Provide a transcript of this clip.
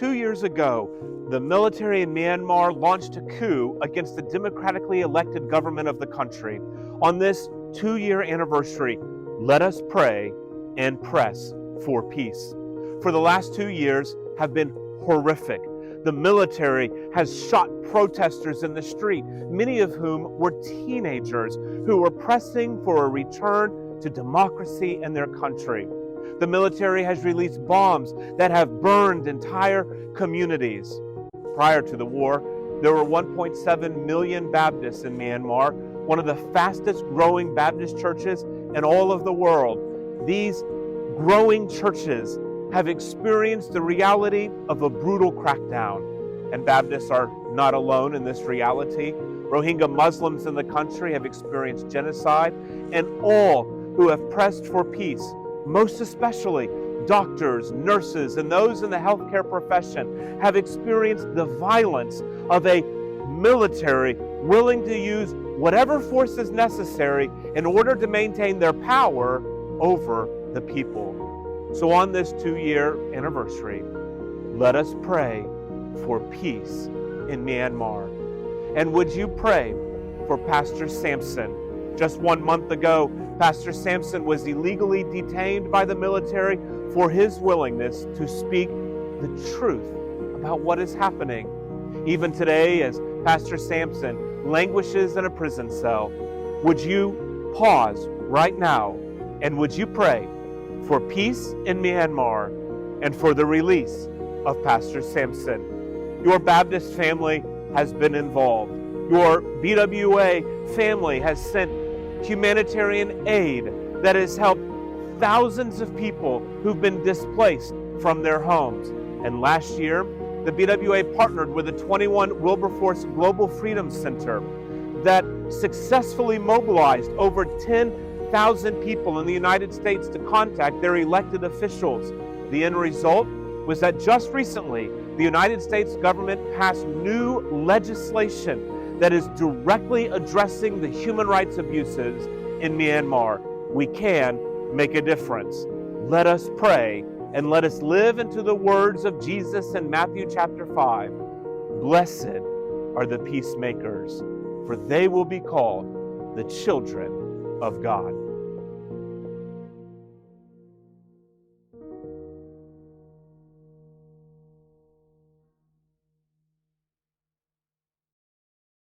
2 years ago, the military in Myanmar launched a coup against the democratically elected government of the country. On this 2-year anniversary, let us pray and press for peace. For the last 2 years have been horrific. The military has shot protesters in the street, many of whom were teenagers who were pressing for a return to democracy in their country. The military has released bombs that have burned entire communities. Prior to the war, there were 1.7 million Baptists in Myanmar, one of the fastest growing Baptist churches in all of the world. These growing churches have experienced the reality of a brutal crackdown. And Baptists are not alone in this reality. Rohingya Muslims in the country have experienced genocide, and all who have pressed for peace, most especially doctors, nurses, and those in the healthcare profession, have experienced the violence of a military willing to use whatever force is necessary in order to maintain their power over the people. So on this 2-year anniversary, let us pray for peace in Myanmar. And would you pray for Pastor Sampson? Just 1 month ago, Pastor Sampson was illegally detained by the military for his willingness to speak the truth about what is happening. Even today, as Pastor Sampson languishes in a prison cell, would you pause right now and would you pray for peace in Myanmar and for the release of Pastor Sampson? Your Baptist family has been involved. Your BWA family has sent humanitarian aid that has helped thousands of people who've been displaced from their homes. And last year, the BWA partnered with the 21 Wilberforce Global Freedom Center that successfully mobilized over 10,000 people in the United States to contact their elected officials. The end result was that just recently, the United States government passed new legislation that is directly addressing the human rights abuses in Myanmar. We can make a difference. Let us pray and let us live into the words of Jesus in Matthew chapter 5. Blessed are the peacemakers, for they will be called the children of God.